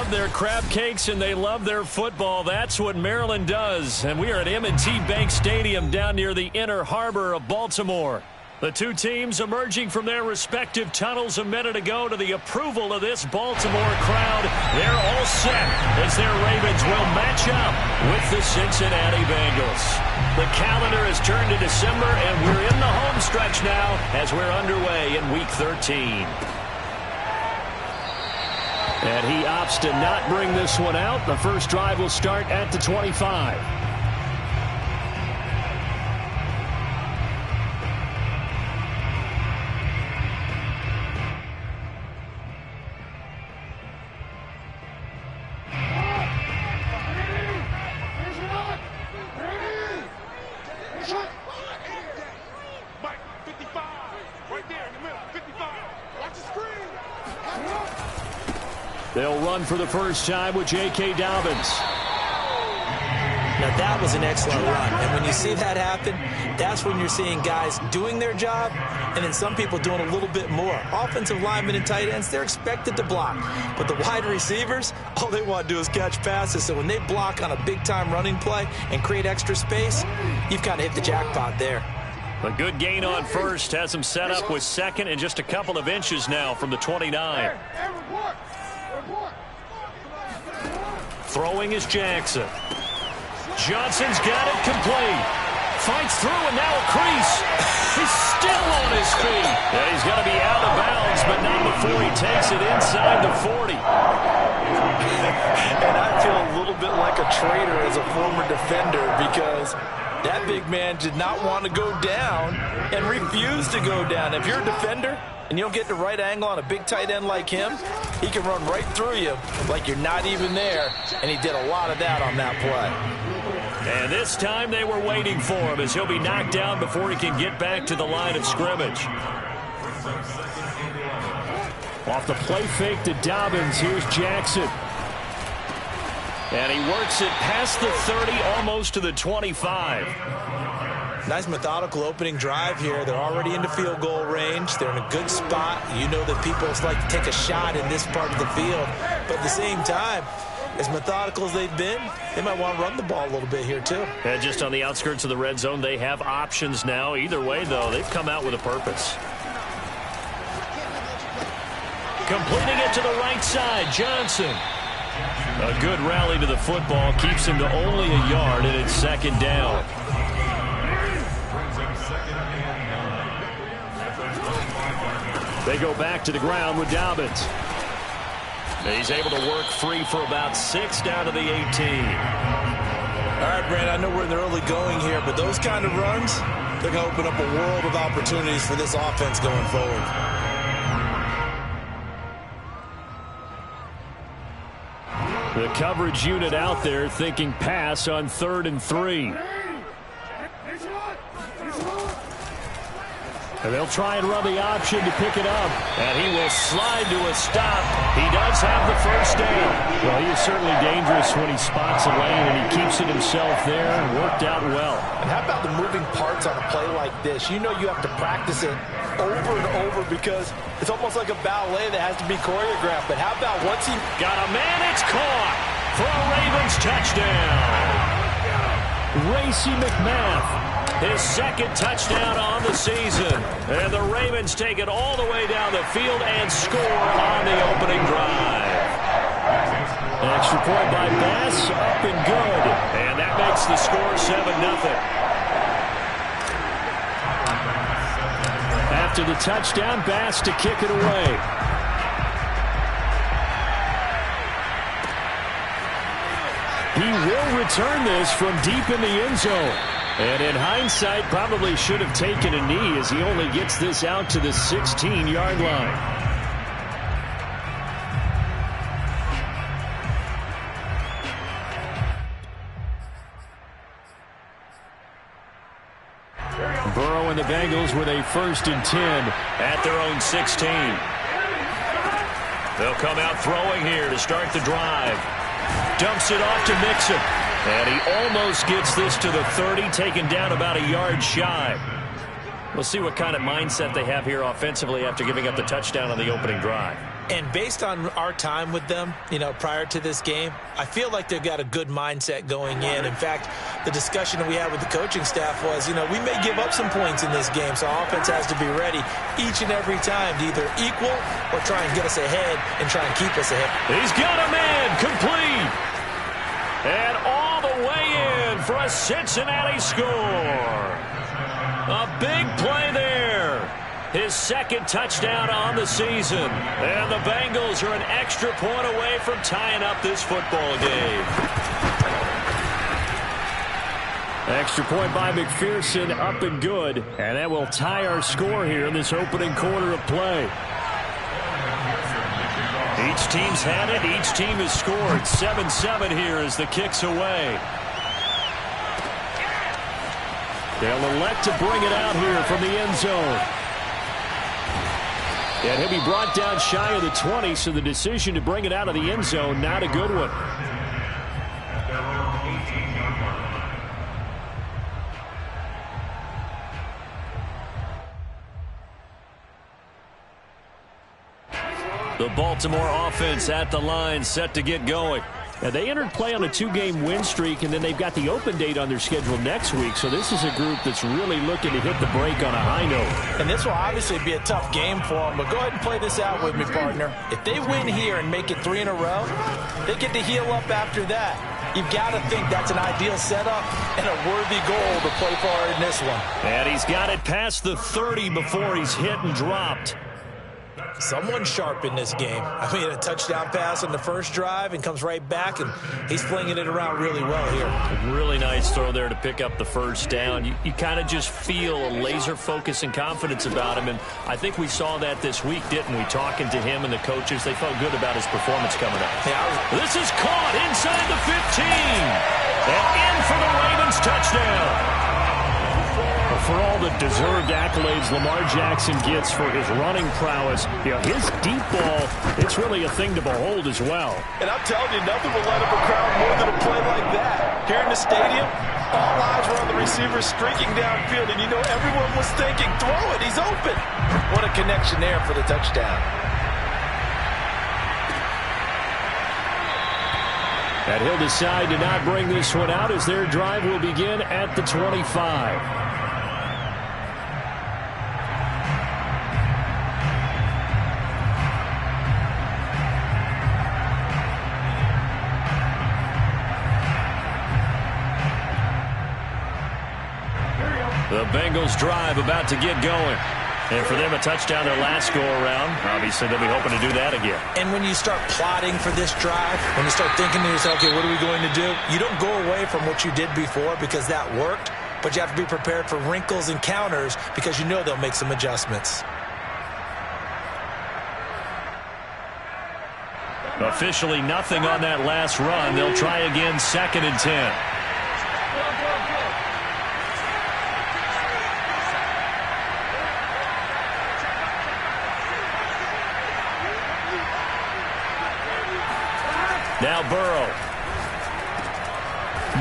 love their crab cakes and they love their football. That's what Maryland does. And we are at M&T Bank Stadium down near the Inner Harbor of Baltimore. The two teams emerging from their respective tunnels a minute ago to the approval of this Baltimore crowd. They're all set as their Ravens will match up with the Cincinnati Bengals. The calendar has turned to December, and we're in the home stretch now as we're underway in Week 13. And he opts to not bring this one out. The first drive will start at the 25. They'll run for the first time with J.K. Dobbins. Now that was an excellent run, and when you see that happen, that's when you're seeing guys doing their job and then some people doing a little bit more. Offensive linemen and tight ends, they're expected to block, but the wide receivers, all they want to do is catch passes. So when they block on a big-time running play and create extra space, you've kind of hit the jackpot there. A good gain on first has him set up with second and just a couple of inches now from the 29. Throwing is Jackson. Johnson's got it complete. Fights through and now a crease. He's still on his feet. And he's going to be out of bounds, but not before he takes it inside the 40. And I feel a little bit like a traitor as a former defender because that big man did not want to go down and refused to go down. If you're a defender and you don't get the right angle on a big tight end like him, he can run right through you like you're not even there, and he did a lot of that on that play. And this time they were waiting for him as he'll be knocked down before he can get back to the line of scrimmage. Off the play fake to Dobbins, here's Jackson. And he works it past the 30, almost to the 25. Nice methodical opening drive here. They're already into field goal range. They're in a good spot. You know that people like to take a shot in this part of the field. But at the same time, as methodical as they've been, they might want to run the ball a little bit here too. And just on the outskirts of the red zone, they have options now. Either way, though, they've come out with a purpose. Completing it to the right side, Johnson. A good rally to the football keeps him to only a yard, and it's second down. They go back to the ground with Dobbins. He's able to work free for about 6 down to the 18. All right, Brand, I know we're in the early going here, but those kind of runs, they're going to open up a world of opportunities for this offense going forward. The coverage unit out there thinking pass on 3rd and 3. And they'll try and run the option to pick it up. And he will slide to a stop. He does have the first down. Well, he is certainly dangerous when he spots a lane, and he keeps it himself there and worked out well. And how about the moving parts on a play like this? You know you have to practice it over and over because it's almost like a ballet that has to be choreographed. But how about once he got a man, it's caught for a Ravens touchdown. Racy McMath. His second touchdown on the season. And the Ravens take it all the way down the field and score on the opening drive. An extra point by Bass, up and good. And that makes the score 7-0. After the touchdown, Bass to kick it away. He will return this from deep in the end zone. And in hindsight, probably should have taken a knee as he only gets this out to the 16-yard line. Burrow and the Bengals with a 1st and 10 at their own 16. They'll come out throwing here to start the drive. Dumps it off to Mixon. And he almost gets this to the 30, taken down about a yard shy. We'll see what kind of mindset they have here offensively after giving up the touchdown on the opening drive. And based on our time with them, prior to this game, I feel like they've got a good mindset going in. In fact, the discussion that we had with the coaching staff was, we may give up some points in this game, so our offense has to be ready each and every time to either equal or try and get us ahead and try and keep us ahead. He's got a man complete. And all the way in for a Cincinnati score. A big play there. His second touchdown on the season. And the Bengals are an extra point away from tying up this football game. Extra point by McPherson, up and good. And that will tie our score here in this opening quarter of play. Each team's had it. Each team has scored. 7-7 here as the kick's away. They'll elect to bring it out here from the end zone. And he'll be brought down shy of the 20, so the decision to bring it out of the end zone, not a good one. The Baltimore offense at the line, set to get going. Now, they entered play on a 2-game win streak, and then they've got the open date on their schedule next week. So this is a group that's really looking to hit the break on a high note. And this will obviously be a tough game for them, but go ahead and play this out with me, partner. If they win here and make it 3 in a row, they get to heal up after that. You've got to think that's an ideal setup and a worthy goal to play for in this one. And he's got it past the 30 before he's hit and dropped. Someone sharp in this game. I mean, a touchdown pass on the first drive and comes right back, and he's flinging it around really well here. A really nice throw there to pick up the first down. You kind of just feel a laser focus and confidence about him, and I think we saw that this week, didn't we? Talking to him and the coaches, they felt good about his performance coming up. Yeah, this is caught inside the 15, and in for the Ravens touchdown. For all the deserved accolades Lamar Jackson gets for his running prowess, his deep ball, it's really a thing to behold as well. And I'm telling you, nothing will light up a crowd more than a play like that. Here in the stadium, all eyes were on the receiver streaking downfield, and everyone was thinking, throw it, he's open. What a connection there for the touchdown. And he'll decide to not bring this one out as their drive will begin at the 25. The Bengals drive about to get going. And for them, a touchdown their last go-around. Obviously, they'll be hoping to do that again. And when you start plotting for this drive, when you start thinking to yourself, okay, what are we going to do? You don't go away from what you did before because that worked, but you have to be prepared for wrinkles and counters because they'll make some adjustments. Officially nothing on that last run. They'll try again, 2nd and 10. Now Burrow.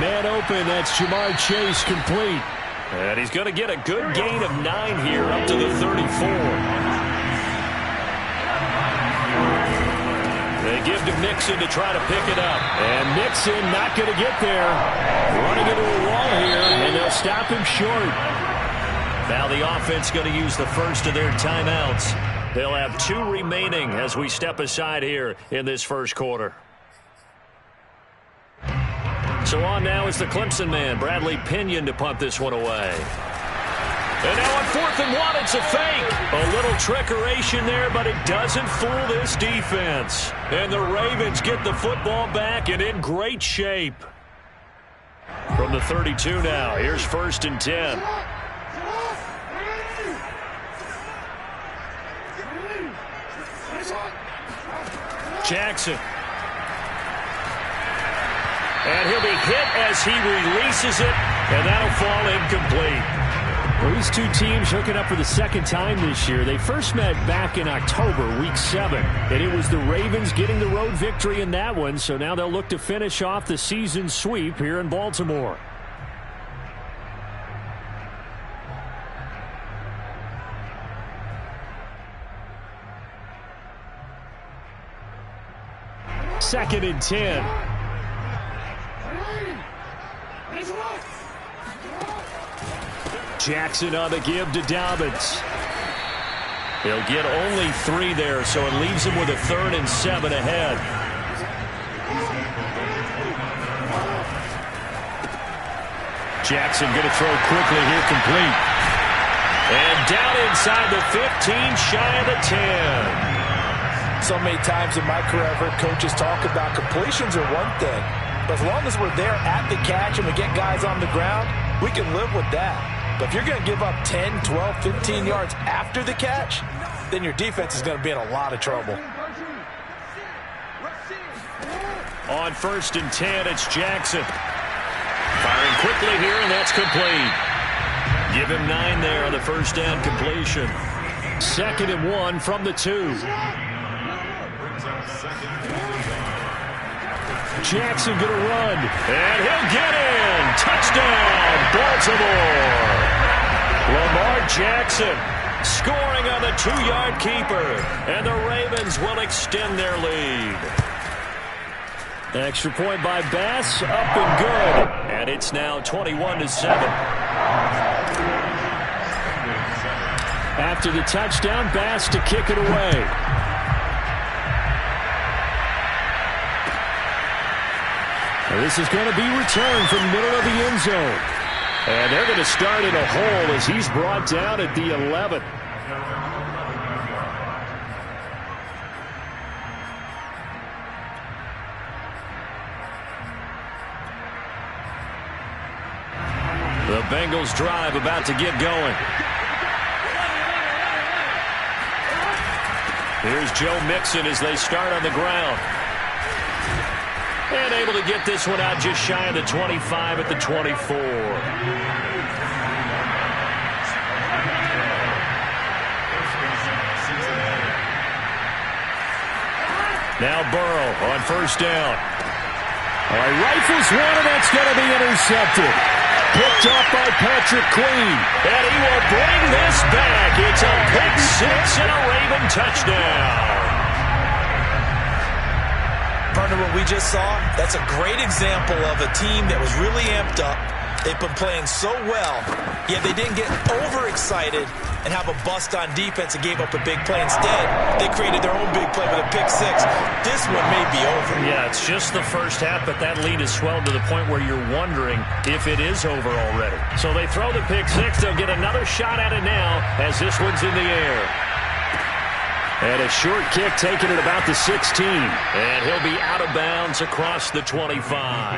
Man open, that's Jamar Chase complete. And he's going to get a good gain of 9 here up to the 34. They give to Mixon to try to pick it up. And Mixon not going to get there. Running into a wall here, and they'll stop him short. Now the offense going to use the first of their timeouts. They'll have 2 remaining as we step aside here in this first quarter. So on now is the Clemson man, Bradley Pinion, to punt this one away. And now on 4th and 1, it's a fake. A little trickeration there, but it doesn't fool this defense. And the Ravens get the football back and in great shape. From the 32 now, here's 1st and 10. Jackson. And he'll be hit as he releases it, and that'll fall incomplete. Well, these two teams hooking up for the second time this year. They first met back in October, Week 7, and it was the Ravens getting the road victory in that one, so now they'll look to finish off the season sweep here in Baltimore. 2nd and 10. Jackson on the give to Dobbins. He'll get only 3 there, so it leaves him with a 3rd and 7 ahead. Jackson going to throw quickly here, complete. And down inside the 15, shy of the 10. So many times in my career, I've heard coaches talk about completions are one thing. But as long as we're there at the catch and we get guys on the ground, we can live with that. But if you're going to give up 10, 12, 15 yards after the catch, then your defense is going to be in a lot of trouble. On 1st and 10, it's Jackson. Firing quickly here, and that's complete. Give him 9 there on the first down completion. 2nd and 1 from the 2. Jackson going to run, and he'll get in. Touchdown, Baltimore. Lamar Jackson scoring on the 2-yard keeper, and the Ravens will extend their lead. Extra point by Bass, up and good. And it's now 21-7. After the touchdown, Bass to kick it away. Now this is going to be returned from the middle of the end zone. And they're going to start in a hole as he's brought down at the 11. The Bengals drive about to get going. Here's Joe Mixon as they start on the ground. And able to get this one out just shy of the 25 at the 24. Now Burrow on 1st down. All right, rifles one, and that's going to be intercepted. Picked up by Patrick Queen. And he will bring this back. It's a pick 6 and a Raven touchdown. Partner, what we just saw, that's a great example of a team that was really amped up. They've been playing so well, yet they didn't get overexcited and have a bust on defense and gave up a big play. Instead, they created their own big play with a pick 6. This one may be over. Yeah, it's just the first half, but that lead has swelled to the point where you're wondering if it is over already. So they throw the pick 6. They'll get another shot at it now as this one's in the air. And a short kick taken at about the 16. And he'll be out of bounds across the 25.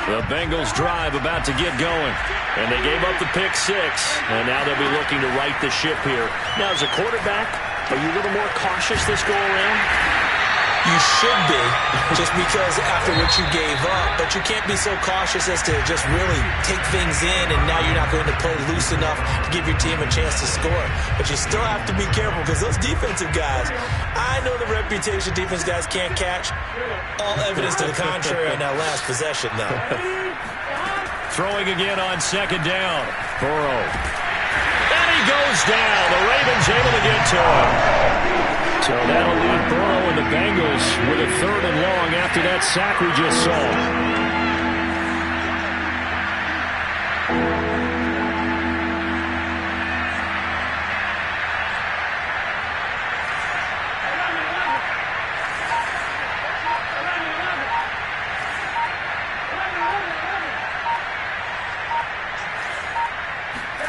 The Bengals drive about to get going. And they gave up the pick 6. And now they'll be looking to right the ship here. Now, as a quarterback, are you a little more cautious this go around? You should be, just because after what you gave up. But you can't be so cautious as to just really take things in, and now you're not going to play loose enough to give your team a chance to score. But you still have to be careful, because those defensive guys, I know the reputation defense guys can't catch. All evidence to the contrary on that last possession, though. Throwing again on 2nd down. Burrow. And he goes down. The Ravens able to get to him. So that'll leave Burrow and the Bengals with a 3rd and long after that sack we just saw.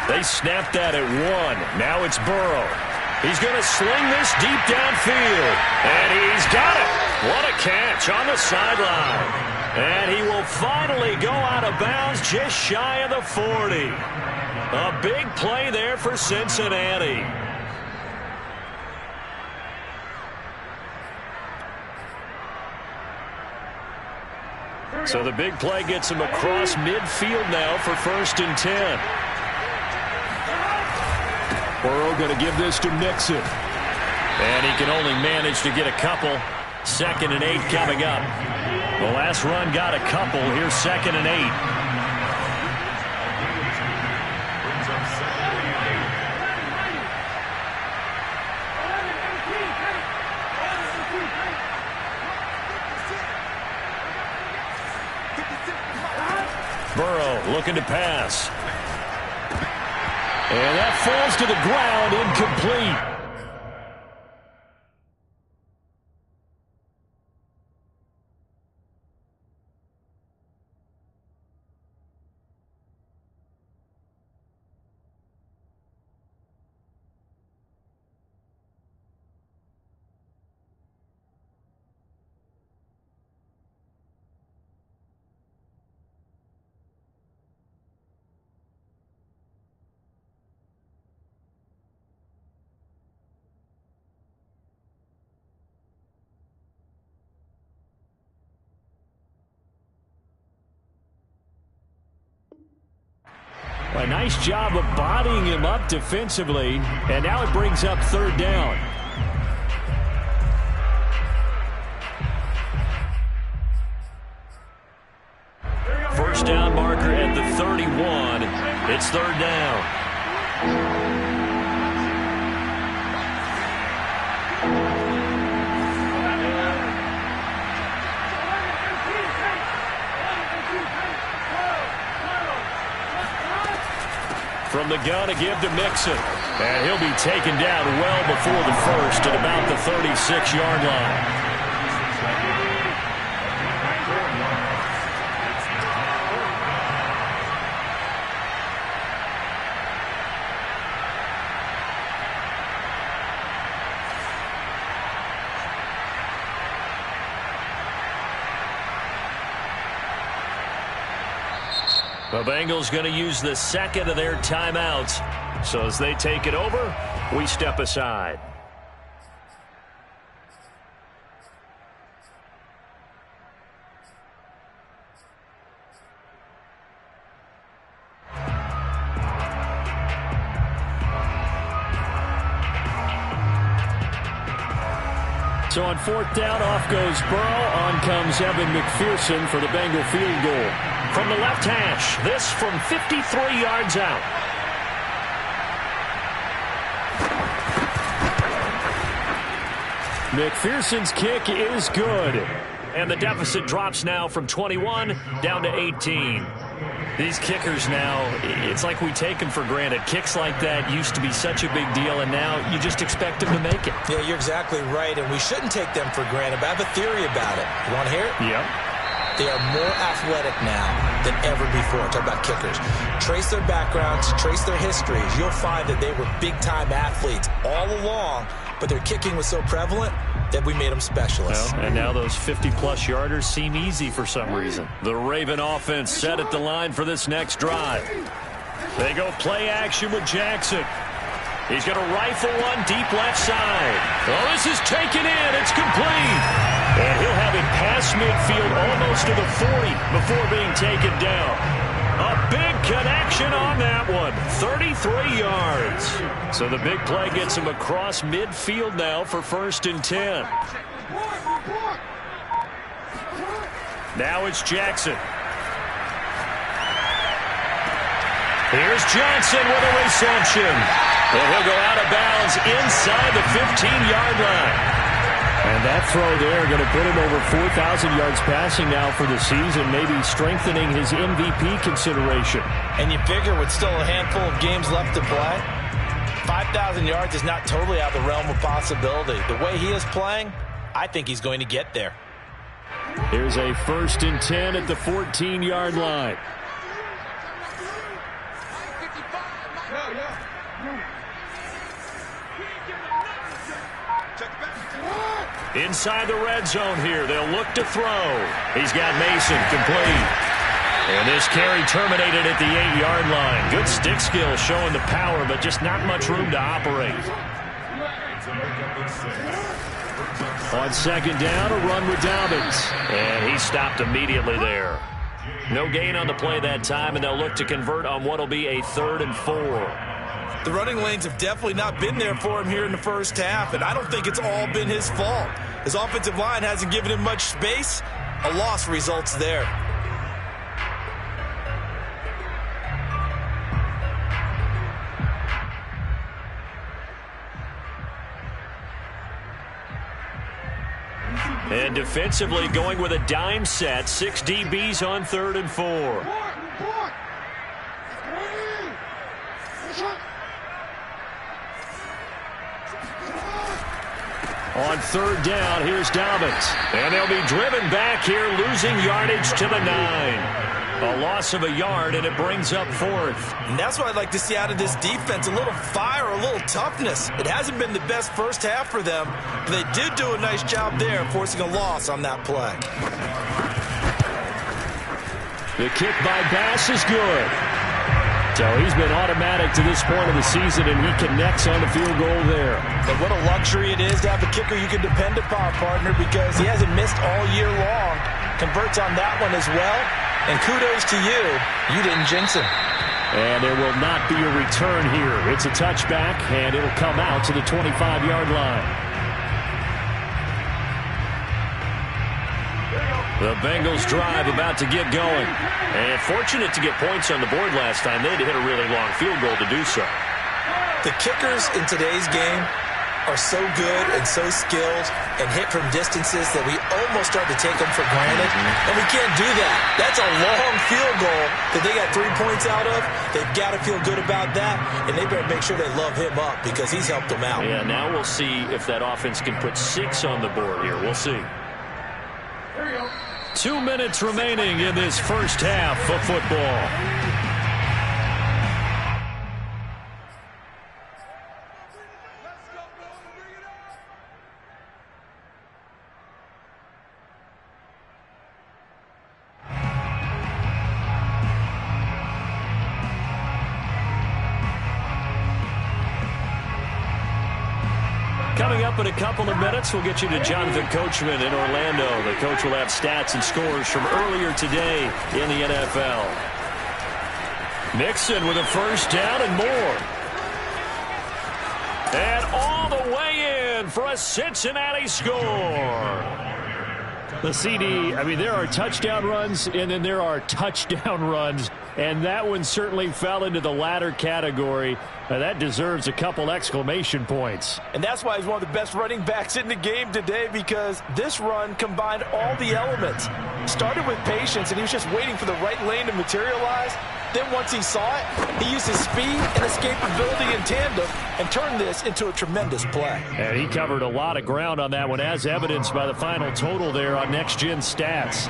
They snapped that at 1. Now it's Burrow. He's going to sling this deep downfield. And he's got it. What a catch on the sideline. And he will finally go out of bounds just shy of the 40. A big play there for Cincinnati. So the big play gets him across midfield now for 1st and 10. Burrow going to give this to Mixon. And he can only manage to get a couple. 2nd and 8 coming up. The last run got a couple. Here's 2nd and 8. Burrow looking to pass. And that falls to the ground, incomplete. A nice job of bodying him up defensively, and now it brings up third down. First down marker at the 31. It's third down. From the gun, a give to Mixon. And he'll be taken down well before the first at about the 36-yard line. The Bengals going to use the second of their timeouts. So as they take it over, we step aside. So on fourth down, off goes Burrow. On comes Evan McPherson for the Bengal field goal. From the left hash, this from 53 yards out. McPherson's kick is good. And the deficit drops now from 21 down to 18. These kickers now, it's like we take them for granted. Kicks like that used to be such a big deal, and now you just expect them to make it. Yeah, you're exactly right, and we shouldn't take them for granted, but I have a theory about it. You want to hear it? Yep. They are more athletic now than ever before. Talk about kickers. Trace their backgrounds, trace their histories. You'll find that they were big-time athletes all along, but their kicking was so prevalent that we made them specialists. Well, and now those 50-plus yarders seem easy for some reason. The Raven offense set at the line for this next drive. They go play action with Jackson. He's going to rifle one deep left side. Oh, this is taken in. It's complete. And he'll have it past midfield almost to the 40 before being taken down. A big connection on that one. 33 yards. So the big play gets him across midfield now for 1st and 10. Now it's Jackson. Here's Johnson with a reception. And he'll go out of bounds inside the 15-yard line. And that throw there going to put him over 4,000 yards passing now for the season, maybe strengthening his MVP consideration. And you figure with still a handful of games left to play, 5,000 yards is not totally out of the realm of possibility. The way he is playing, I think he's going to get there. Here's a 1st and 10 at the 14-yard line. Inside the red zone here. They'll look to throw. He's got Mason complete. And this carry terminated at the 8-yard line. Good stick skill showing the power, but just not much room to operate. On 2nd down, a run with Dobbins. And he stopped immediately there. No gain on the play that time, and they'll look to convert on what will be a 3rd and 4. The running lanes have definitely not been there for him here in the first half, and I don't think it's all been his fault. His offensive line hasn't given him much space. A loss results there. And defensively going with a dime set. 6 DBs on 3rd and 4. On third down, here's Dobbins. And they'll be driven back here, losing yardage to the 9. A loss of a yard, and it brings up fourth. And that's what I'd like to see out of this defense, a little fire, a little toughness. It hasn't been the best first half for them, but they did do a nice job there, forcing a loss on that play. The kick by Bass is good. So he's been automatic to this point of the season, and he connects on the field goal there. But what a luxury it is to have a kicker you can depend upon, partner, because he hasn't missed all year long. Converts on that one as well. And kudos to you. You didn't jinx him. And there will not be a return here. It's a touchback, and it'll come out to the 25-yard line. The Bengals drive about to get going. And fortunate to get points on the board last time. They had to hit a really long field goal to do so. The kickers in today's game are so good and so skilled and hit from distances that we almost start to take them for granted. And we can't do that. That's a long field goal that they got 3 points out of. They've got to feel good about that, and they better make sure they love him up because he's helped them out. Yeah, now we'll see if that offense can put 6 on the board here. We'll see. 2 minutes remaining in this first half of football. Coming up in a couple of minutes, we'll get you to Jonathan Coachman in Orlando. The coach will have stats and scores from earlier today in the NFL. Mixon with a first down and more. And all the way in for a Cincinnati score. The CD, I mean, there are touchdown runs, and then there are touchdown runs. And that one certainly fell into the latter category. That deserves a couple exclamation points. And that's why he's one of the best running backs in the game today, because this run combined all the elements. Started with patience, and he was just waiting for the right lane to materialize. Then once he saw it, he used his speed and escapability in tandem and turned this into a tremendous play. And he covered a lot of ground on that one, as evidenced by the final total there on Next Gen Stats.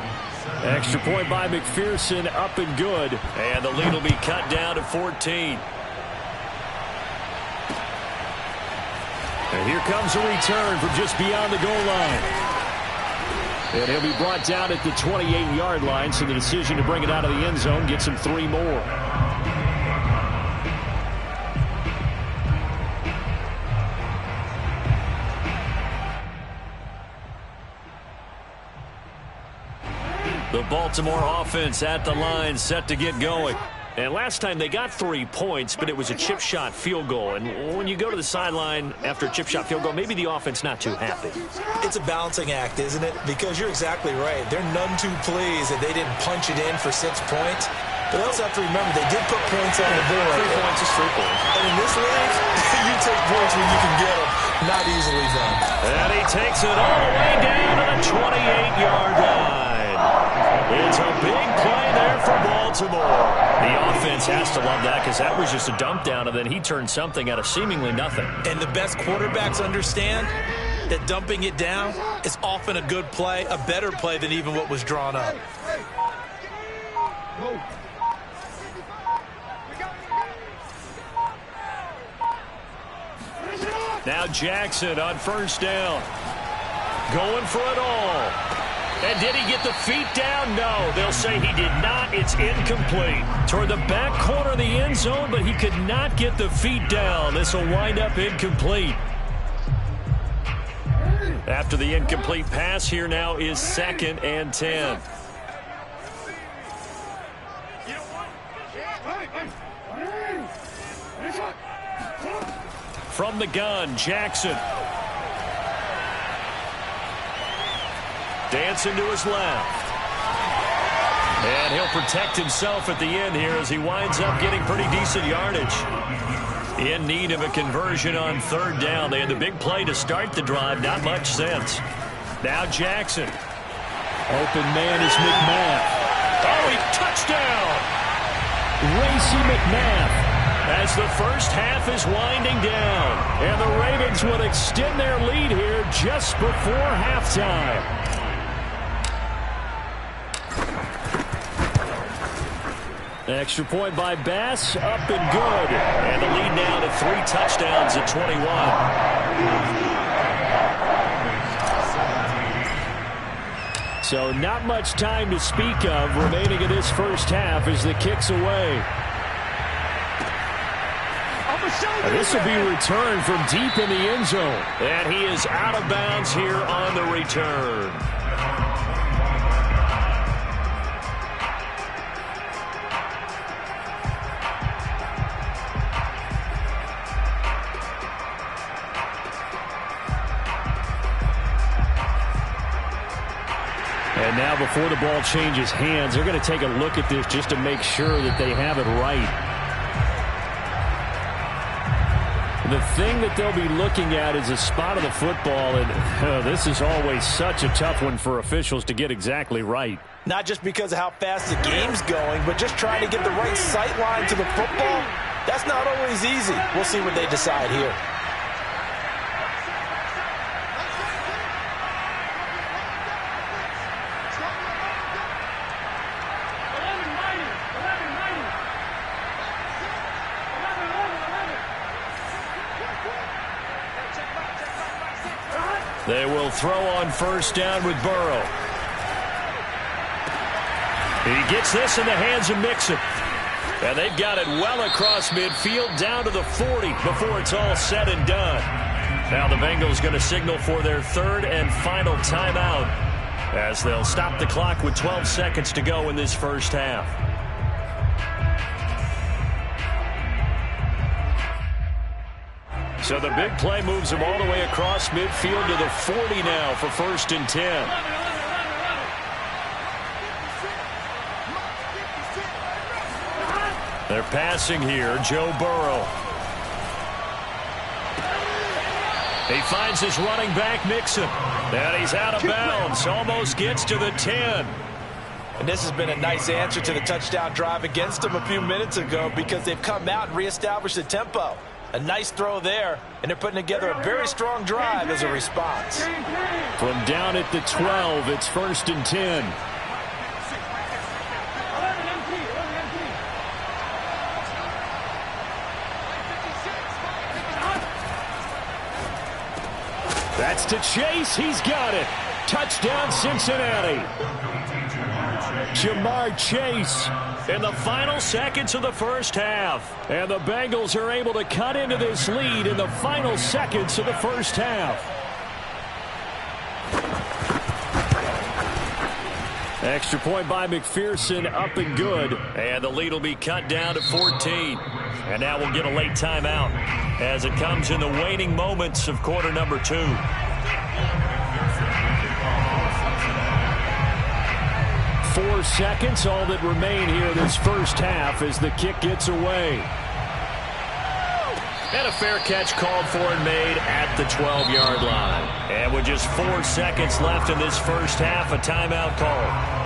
Extra point by McPherson, up and good. And the lead will be cut down to 14. And here comes a return from just beyond the goal line. And he'll be brought down at the 28-yard line, so the decision to bring it out of the end zone gets him 3 more. The Baltimore offense at the line, set to get going. And last time they got 3 points, but it was a chip shot field goal. And when you go to the sideline after a chip shot field goal, maybe the offense not too happy. It's a balancing act, isn't it? Because you're exactly right. They're none too pleased that they didn't punch it in for 6 points. But they also have to remember they did put points on the board. 3 points is 3 points. And in this league, you take points when you can get them. Not easily done. And he takes it all the way down to the 28-yard line. It's a big play there for Baltimore. The offense has to love that, because that was just a dump down, and then he turned something out of seemingly nothing. And the best quarterbacks understand that dumping it down is often a good play, a better play than even what was drawn up. Now Jackson on first down. Going for it all. And did he get the feet down? No, they'll say he did not. It's incomplete. Toward the back corner of the end zone, but he could not get the feet down. This will wind up incomplete. After the incomplete pass, here now is 2nd and 10. From the gun, Jackson. Dancing to his left. And he'll protect himself at the end here as he winds up getting pretty decent yardage. In need of a conversion on 3rd down. They had the big play to start the drive. Not much sense. Now Jackson. Open man is McMahon. Oh, he touchdown. Racy McMath. As the first half is winding down, and the Ravens would extend their lead here just before halftime. Extra point by Bass, up and good. And the lead now to 3 touchdowns at 21. So not much time to speak of remaining in this first half as the kick's away. This will be returned from deep in the end zone. And he is out of bounds here on the return. And now before the ball changes hands, they're going to take a look at this just to make sure that they have it right. The thing that they'll be looking at is a spot of the football, and this is always such a tough one for officials to get exactly right. Not just because of how fast the game's going, but just trying to get the right sight line to the football. That's not always easy. We'll see what they decide here. They will throw on first down with Burrow. He gets this in the hands of Mixon. And they've got it well across midfield down to the 40 before it's all said and done. Now the Bengals going to signal for their third and final timeout as they'll stop the clock with 12 seconds to go in this first half. So the big play moves them all the way across midfield to the 40 now for 1st and 10. They're passing here, Joe Burrow. He finds his running back, Mixon. And he's out of bounds, almost gets to the 10. And this has been a nice answer to the touchdown drive against them a few minutes ago because they've come out and reestablished the tempo. A nice throw there, and they're putting together a very strong drive as a response. From down at the 12, it's 1st and 10. That's to Chase. He's got it. Touchdown, Cincinnati. Jamar Chase in the final seconds of the first half. And the Bengals are able to cut into this lead in the final seconds of the first half. Extra point by McPherson, up and good. And the lead will be cut down to 14. And now we'll get a late timeout as it comes in the waning moments of quarter number 2. Four seconds, all that remain here this first half as the kick gets away. And a fair catch called for and made at the 12-yard line. And with just 4 seconds left in this first half, a timeout call.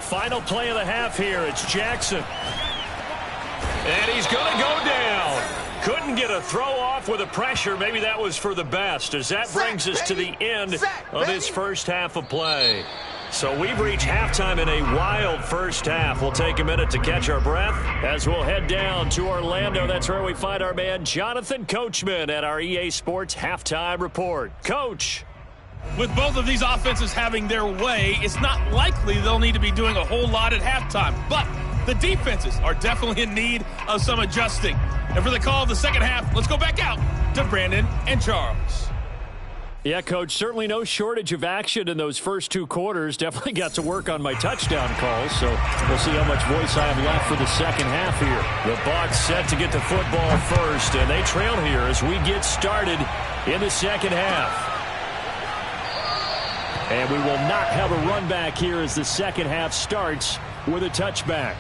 Final play of the half here. It's Jackson. And he's going to go down. Couldn't get a throw off with the pressure. Maybe that was for the best as that brings us to the end of this first half of play. So we've reached halftime in a wild first half. We'll take a minute to catch our breath as we'll head down to Orlando. That's where we find our man Jonathan Coachman at our EA Sports Halftime Report. Coach. With both of these offenses having their way, it's not likely they'll need to be doing a whole lot at halftime. But the defenses are definitely in need of some adjusting. And for the call of the second half, let's go back out to Brandon and Charles. Yeah, Coach, certainly no shortage of action in those first 2 quarters. Definitely got to work on my touchdown calls, so we'll see how much voice I have left for the second half here. The Bucs set to get the football first, and they trail here as we get started in the second half. And we will not have a run back here as the second half starts with a touchback.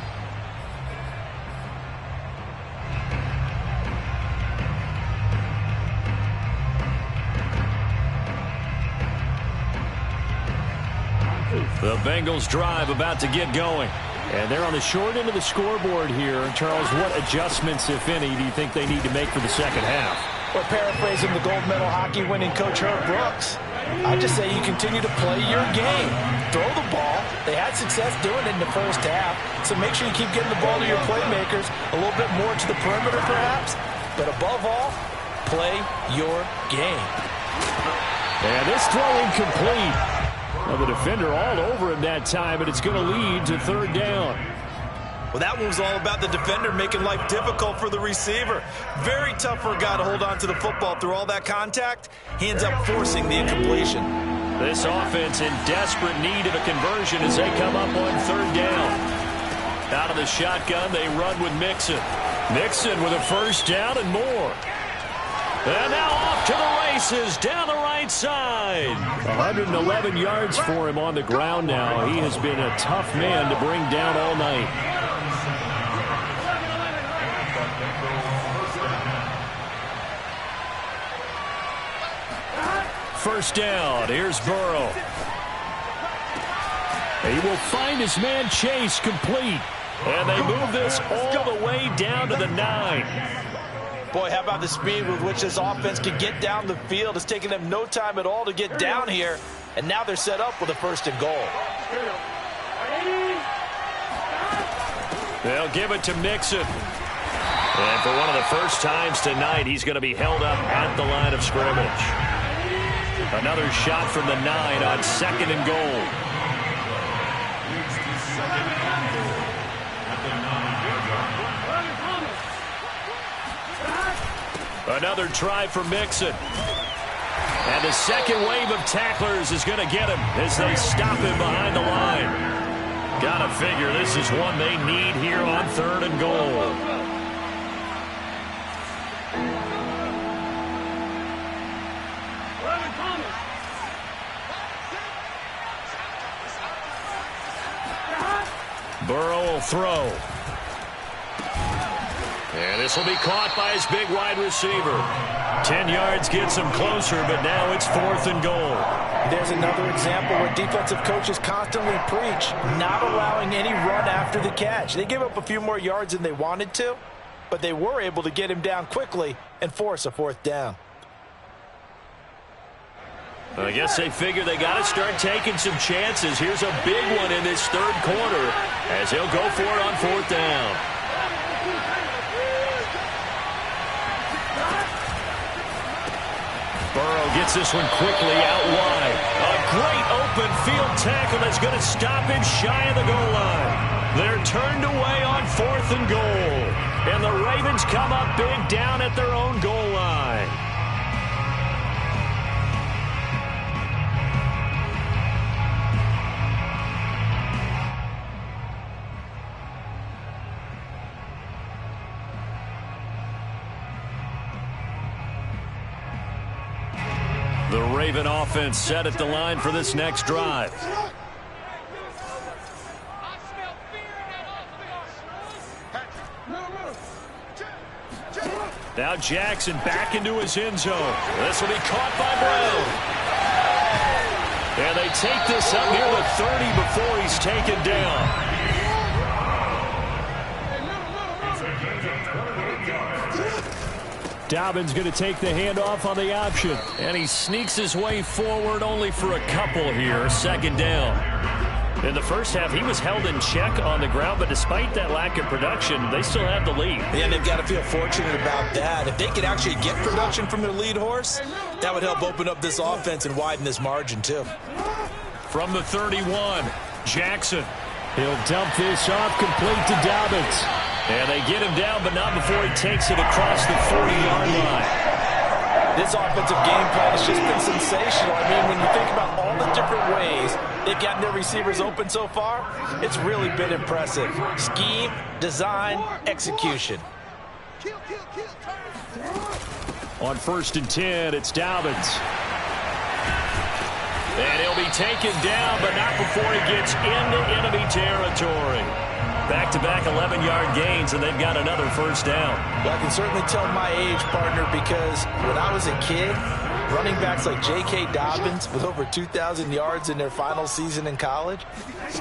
The Bengals drive about to get going. And they're on the short end of the scoreboard here. Charles, what adjustments, if any, do you think they need to make for the second half? Well, paraphrasing the gold medal hockey winning coach Herb Brooks, I just say you continue to play your game. Throw the ball. They had success doing it in the first half, so make sure you keep getting the ball to your playmakers, a little bit more to the perimeter perhaps, but above all, play your game. And this throw incomplete. Well, the defender all over him that time, and it's going to lead to third down. Well, that one was all about the defender making life difficult for the receiver. Very tough for a guy to hold on to the football through all that contact. He ends up forcing the incompletion. This offense in desperate need of a conversion as they come up on third down. Out of the shotgun, they run with Mixon. Mixon with a first down and more. And now off to the races down the right side. 111 yards for him on the ground now. He has been a tough man to bring down all night. First down. Here's Burrow. He will find his man Chase complete. And they move this all the way down to the 9. Boy, how about the speed with which this offense can get down the field? It's taken them no time at all to get down here, and now they're set up with a first and goal. They'll give it to Mixon. And for one of the first times tonight, he's going to be held up at the line of scrimmage. Another shot from the 9 on second and goal. Another try for Mixon. And the second wave of tacklers is going to get him as they stop him behind the line. Gotta figure this is one they need here on third and goal. Burrow will throw. And this will be caught by his big wide receiver. 10 yards gets him closer, but now it's fourth and goal. There's another example where defensive coaches constantly preach, not allowing any run after the catch. They gave up a few more yards than they wanted to, but they were able to get him down quickly and force a fourth down. I guess they figure they got to start taking some chances. Here's a big one in this third quarter as he'll go for it on fourth down. Burrow gets this one quickly out wide. A great open field tackle that's going to stop him shy of the goal line. They're turned away on fourth and goal. And the Ravens come up big down at their own goal line. The Raven offense set at the line for this next drive. Now Jackson back into his end zone. This will be caught by Brown. And they take this up near the 30 before he's taken down. Dobbins going to take the handoff on the option. And he sneaks his way forward only for a couple here. Second down. In the first half, he was held in check on the ground, but despite that lack of production, they still have the lead. Yeah, and they've got to feel fortunate about that. If they could actually get production from their lead horse, that would help open up this offense and widen this margin, too. From the 31, Jackson. He'll dump this off complete to Dobbins. And they get him down, but not before he takes it across the 40-yard line. This offensive game plan has just been sensational. I mean, when you think about all the different ways they've gotten their receivers open so far, it's really been impressive. Scheme, design, execution. On 1st and 10, it's Dobbins. And he'll be taken down, but not before he gets into enemy territory. Back-to-back 11-yard gains, and they've got another first down. Well, I can certainly tell my age, partner, because when I was a kid, running backs like J.K. Dobbins with over 2,000 yards in their final season in college,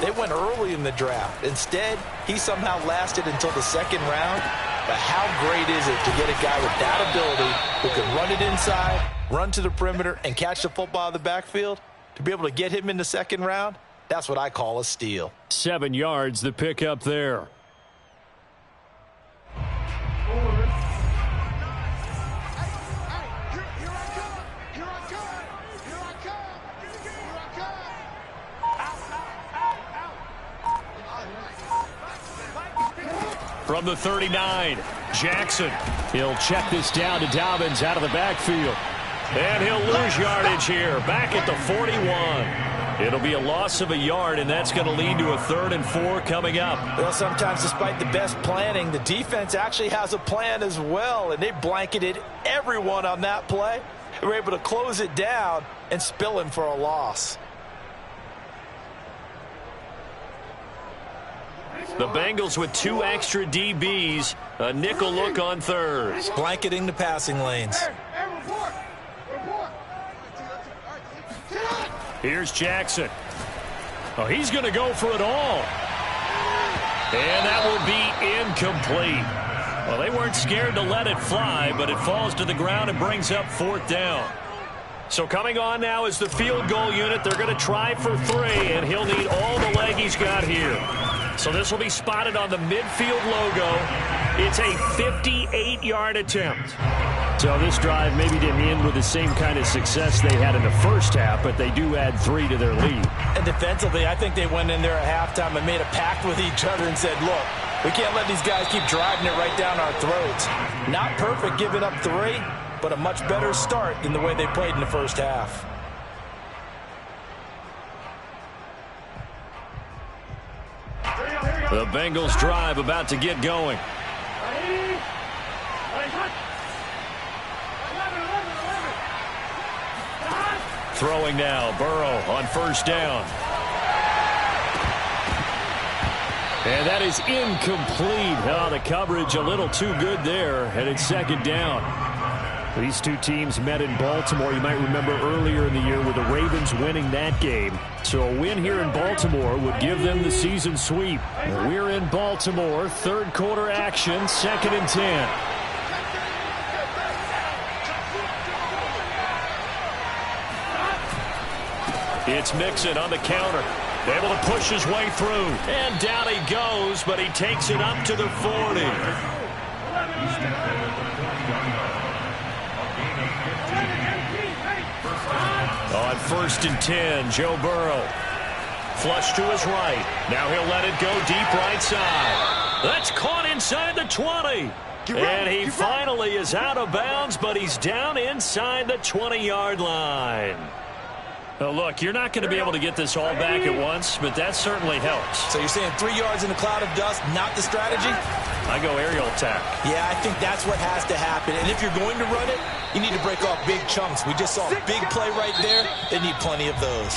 they went early in the draft. Instead, he somehow lasted until the second round. But how great is it to get a guy with that ability who can run it inside, run to the perimeter, and catch the football in the backfield? To be able to get him in the second round, that's what I call a steal. 7 yards, the pickup there. From the 39, Jackson. He'll check this down to Dobbins out of the backfield. And he'll lose yardage here, back at the 41. It'll be a loss of a yard, and that's going to lead to a 3rd and 4 coming up. Well, sometimes despite the best planning, the defense actually has a plan as well, and they blanketed everyone on that play. They were able to close it down and spill him for a loss. The Bengals with 2 extra DBs, a nickel look on 3rd. Blanketing the passing lanes. Here's Jackson. Oh, he's going to go for it all. And that will be incomplete. Well, they weren't scared to let it fly, but it falls to the ground and brings up 4th down. So coming on now is the field goal unit. They're going to try for 3, and he'll need all the leg he's got here. So this will be spotted on the midfield logo. It's a 58-yard attempt. So this drive maybe didn't end with the same kind of success they had in the first half, but they do add 3 to their lead. And defensively, I think they went in there at halftime and made a pact with each other and said, look, we can't let these guys keep driving it right down our throats. Not perfect giving up 3, but a much better start than the way they played in the first half. The Bengals drive about to get going. Throwing now, Burrow on 1st down. And that is incomplete. Oh, the coverage a little too good there, and it's 2nd down. These two teams met in Baltimore. You might remember earlier in the year with the Ravens winning that game. So a win here in Baltimore would give them the season sweep. We're in Baltimore, 3rd quarter action, 2nd and 10. It's Mixon on the counter. Able to push his way through. And down he goes, but he takes it up to the 40. On 1st and 10, Joe Burrow. Flush to his right. Now he'll let it go deep right side. That's caught inside the 20. And he finally is out of bounds, but he's down inside the 20-yard line. Now, look, you're not going to be able to get this all back at once, but that certainly helps. So you're saying 3 yards in a cloud of dust, not the strategy? I go aerial attack. Yeah, I think that's what has to happen. And if you're going to run it, you need to break off big chunks. We just saw a big play right there. They need plenty of those.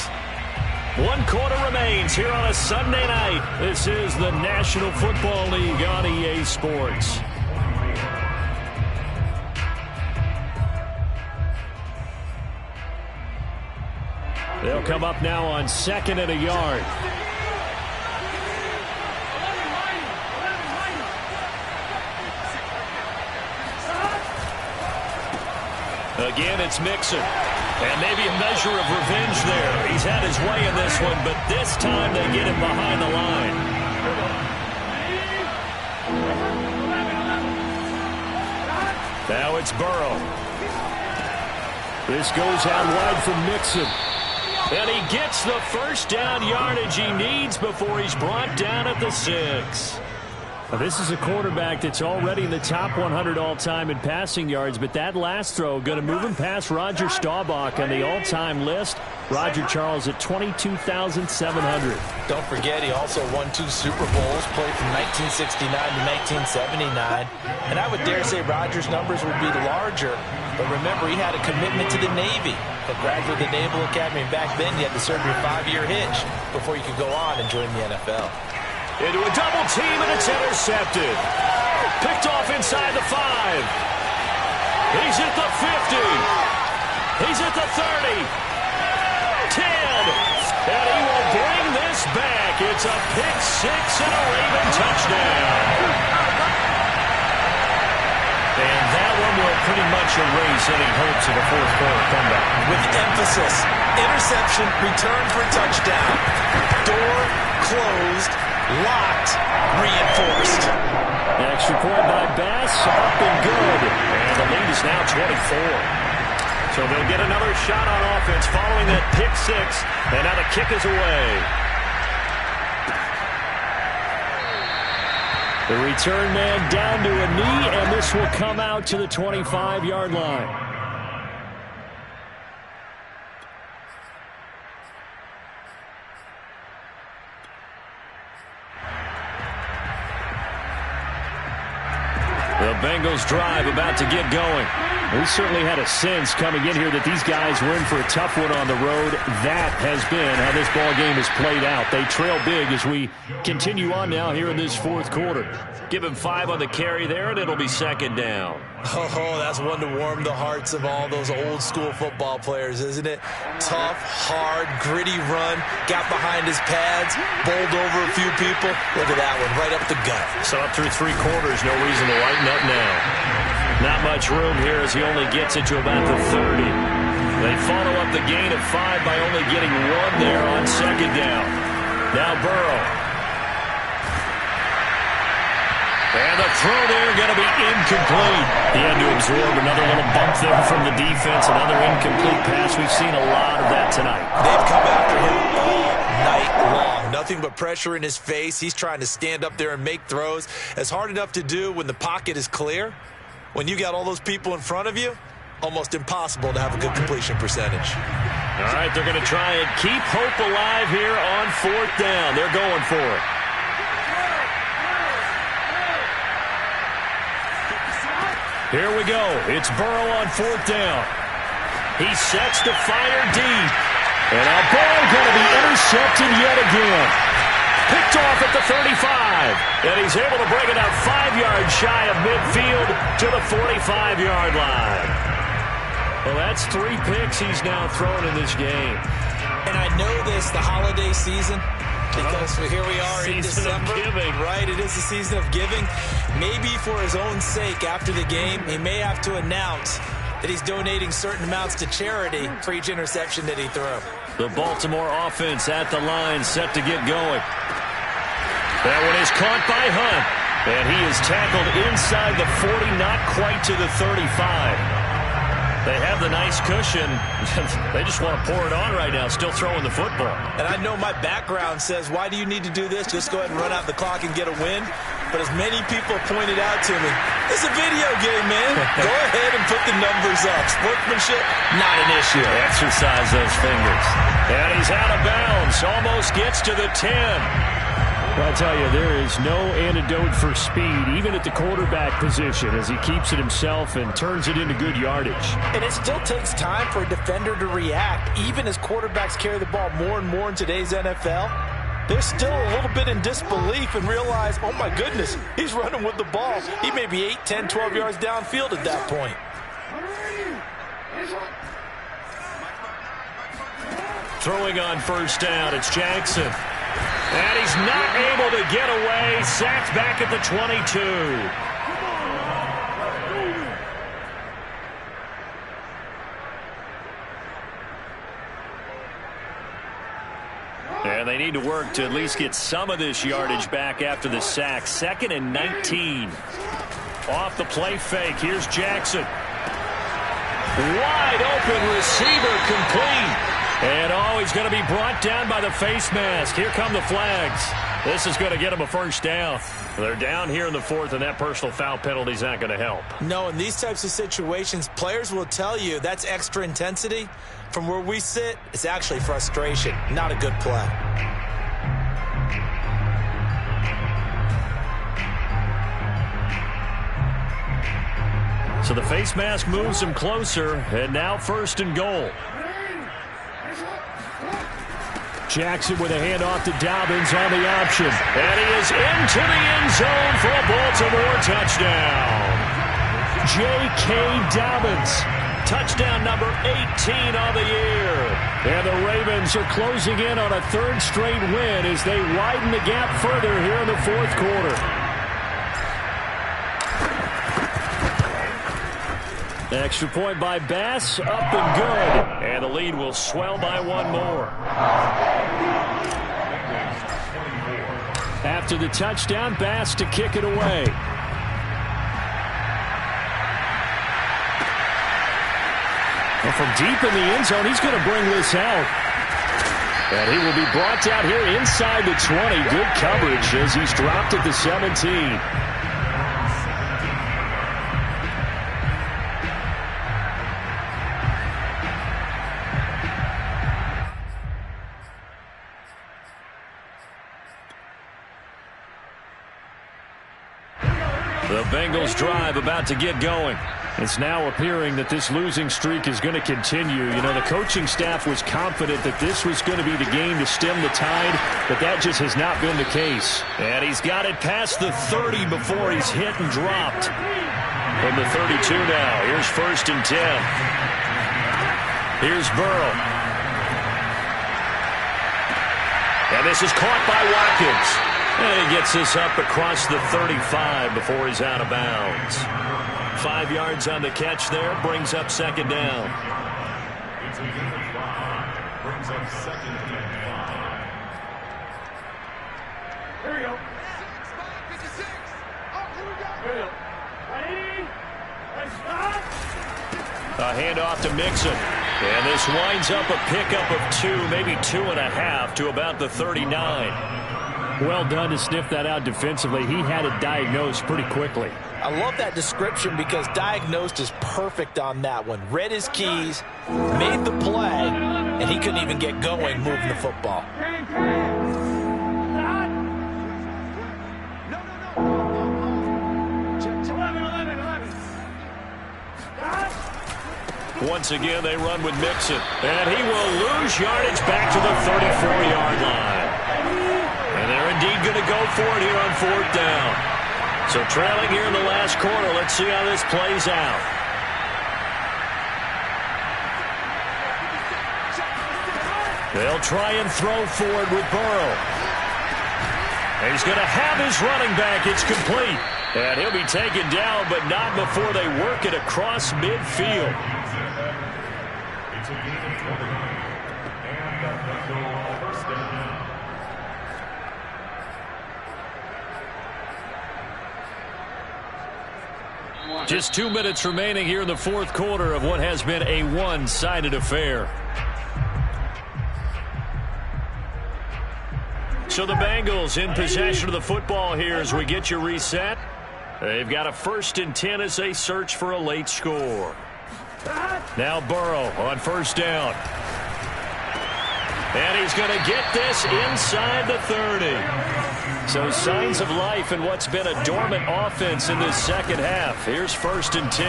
1 quarter remains here on a Sunday night. This is the National Football League on EA Sports. They'll come up now on 2nd and a yard. Again, it's Mixon. And maybe a measure of revenge there. He's had his way in this one, but this time they get him behind the line. Now it's Burrow. This goes out wide from Mixon. And he gets the 1st down yardage he needs before he's brought down at the 6. This is a quarterback that's already in the top 100 all-time in passing yards, but that last throw going to move him past Roger Staubach on the all-time list. Roger Charles at 22,700. Don't forget, he also won 2 Super Bowls, played from 1969 to 1979. And I would dare say Roger's numbers would be larger, but remember, he had a commitment to the Navy. A graduate of the Naval Academy, and back then you had to serve your 5-year hitch before you could go on and join the NFL. Into a double team, and it's intercepted. Picked off inside the 5. He's at the 50. He's at the 30. 10. And he will bring this back. It's a pick 6 and a Raven touchdown. And that one will pretty much erase any hopes of a fourth-quarter comeback. With emphasis, interception, return for a touchdown. Door closed. Locked, reinforced. Extra point by Bass, up and good. And the lead is now 24. So they'll get another shot on offense following that pick 6. And now the kick is away. The return man down to a knee, and this will come out to the 25-yard line. The Bengals drive about to get going. We certainly had a sense coming in here that these guys were in for a tough one on the road. That has been how this ball game has played out. They trail big as we continue on now here in this fourth quarter. Give him 5 on the carry there, and it'll be second down. Oh, that's one to warm the hearts of all those old school football players, isn't it? Tough, hard, gritty run, got behind his pads, bowled over a few people. Look at that one, right up the gut. So up through 3 quarters, no reason to lighten up now. Not much room here as he only gets it to about the 30. They follow up the gain of 5 by only getting 1 there on second down. Now Burrow. And the throw there going to be incomplete. He had to absorb another little bump there from the defense. Another incomplete pass. We've seen a lot of that tonight. They've come after him all night long. Nothing but pressure in his face. He's trying to stand up there and make throws. It's hard enough to do when the pocket is clear. When you got all those people in front of you, almost impossible to have a good completion percentage. All right, they're going to try and keep hope alive here on 4th down. They're going for it. Here we go. It's Burrow on 4th down. He sets to fire deep. And a ball going to be intercepted yet again. Picked off at the 35. And he's able to bring it out 5 yards shy of midfield to the 45-yard line. Well, that's 3 picks he's now thrown in this game. And I know this, the holiday season, because here we are in December. Right, it is the season of giving. Maybe for his own sake, after the game, he may have to announce that he's donating certain amounts to charity for each interception that he threw. The Baltimore offense at the line, set to get going. That one is caught by Hunt. And he is tackled inside the 40, not quite to the 35. They have the nice cushion. They just want to pour it on right now, still throwing the football. And I know my background says, why do you need to do this? Just go ahead and run out the clock and get a win. But as many people pointed out to me, it's a video game, man. Go ahead and put the numbers up. Sportsmanship, not an issue. Exercise those fingers. And he's out of bounds. Almost gets to the 10. Well, I'll tell you, there is no antidote for speed, even at the quarterback position, as he keeps it himself and turns it into good yardage. And it still takes time for a defender to react, even as quarterbacks carry the ball more and more in today's NFL. They're still a little bit in disbelief and realize, oh, my goodness, he's running with the ball. He may be 8, 10, 12 yards downfield at that point. Throwing on 1st down, it's Jackson. And he's not able to get away. Sacked back at the 22. And they need to work to at least get some of this yardage back after the sack. 2nd and 19. Off the play fake. Here's Jackson. Wide open receiver complete. And he's going to be brought down by the face mask. Here come the flags. This is going to get them a first down. They're down here in the fourth, and that personal foul penalty is not going to help. No, in these types of situations, players will tell you that's extra intensity. From where we sit, it's actually frustration, not a good play. So the face mask moves him closer, and now first and goal. Jackson with a handoff to Dobbins on the option. And he is into the end zone for a Baltimore touchdown. J.K. Dobbins, touchdown number 18 on the year. And the Ravens are closing in on a third straight win as they widen the gap further here in the fourth quarter. Extra point by Bass, up and good. And the lead will swell by one more. After the touchdown, Bass to kick it away. Well, from deep in the end zone, he's going to bring this out. And he will be brought down here inside the 20. Good coverage as he's dropped at the 17. The Bengals drive about to get going. It's now appearing that this losing streak is going to continue. You know, the coaching staff was confident that this was going to be the game to stem the tide, but that just has not been the case. And he's got it past the 30 before he's hit and dropped. From the 32 now, here's first and 10. Here's Burrow. And this is caught by Watkins. And he gets this up across the 35 before he's out of bounds. 5 yards on the catch there, brings up second down. Here we go. A handoff to Mixon. And this winds up a pickup of 2, maybe 2.5 to about the 39. Well done to sniff that out defensively. He had it diagnosed pretty quickly. I love that description because diagnosed is perfect on that one. Read his keys, made the play, and he couldn't even get going moving the football. Once again, they run with Mixon. And he will lose yardage back to the 34-yard line. And they're indeed going to go for it here on fourth down. So trailing here in the last quarter. Let's see how this plays out. They'll try and throw forward with Burrow. And he's going to have his running back. It's complete. And he'll be taken down, but not before they work it across midfield. Just 2 minutes remaining here in the fourth quarter of what has been a one-sided affair. So the Bengals in possession of the football here as we get you reset. They've got a first and 10 as they search for a late score. Now Burrow on first down. And he's going to get this inside the 30. So signs of life in what's been a dormant offense in this second half. Here's first and 10.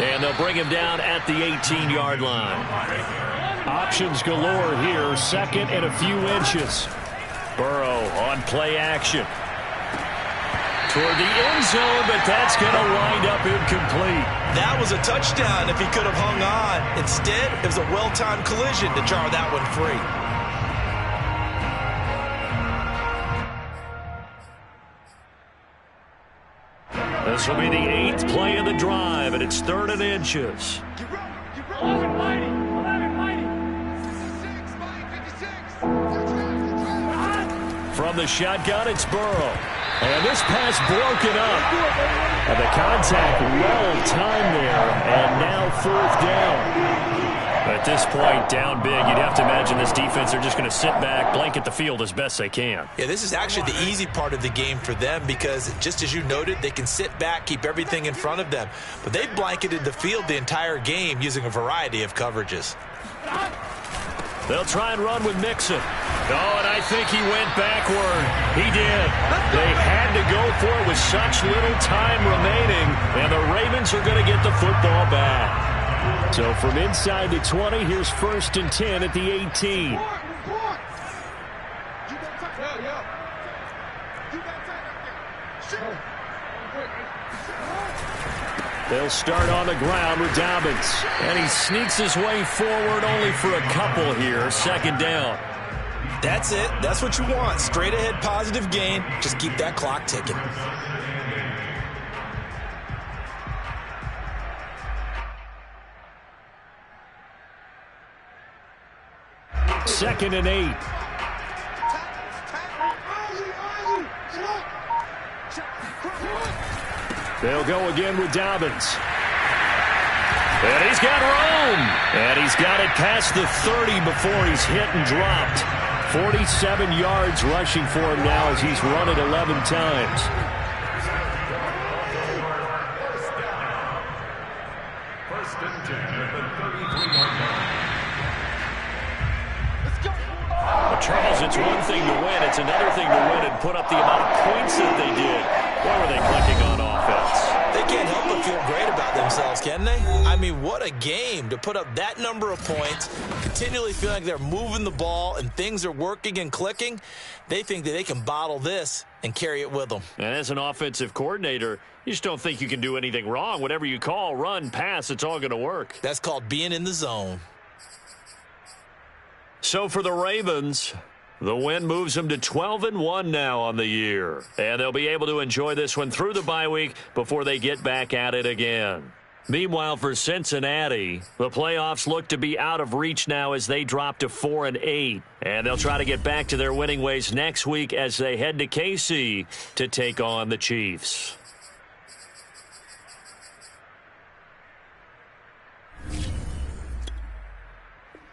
And they'll bring him down at the 18-yard line. Options galore here, second and a few inches. Burrow on play action. Toward the end zone, but that's going to wind up incomplete. That was a touchdown if he could have hung on. Instead, it was a well-timed collision to jar that one free. This will be the 8th play of the drive, and it's third and inches. From the shotgun, it's Burrow. And this pass broken up. And the contact well timed there, and now fourth down. At this point, down big, you'd have to imagine this defense, they're just going to sit back, blanket the field as best they can. Yeah, this is actually the easy part of the game for them because, just as you noted, they can sit back, keep everything in front of them. But they've blanketed the field the entire game using a variety of coverages. They'll try and run with Mixon. Oh, and I think he went backward. He did. They had to go for it with such little time remaining, and the Ravens are going to get the football back. So from inside the 20, here's 1st and 10 at the 18. They'll start on the ground with Dobbins. And he sneaks his way forward only for a couple here. 2nd down. That's it. That's what you want. Straight ahead positive gain. Just keep that clock ticking. Second and 8. They'll go again with Dobbins. And he's got room. And he's got it past the 30 before he's hit and dropped. 47 yards rushing for him now as he's run it 11 times. Charles, it's one thing to win. It's another thing to win and put up the amount of points that they did. What were they clicking on offense? They can't help but feel great about themselves, can they? I mean, what a game to put up that number of points, continually feeling like they're moving the ball and things are working and clicking. They think that they can bottle this and carry it with them. And as an offensive coordinator, you just don't think you can do anything wrong. Whatever you call, run, pass, it's all going to work. That's called being in the zone. So for the Ravens, the win moves them to 12-1 now on the year. And they'll be able to enjoy this one through the bye week before they get back at it again. Meanwhile, for Cincinnati, the playoffs look to be out of reach now as they drop to 4-8. And they'll try to get back to their winning ways next week as they head to KC to take on the Chiefs.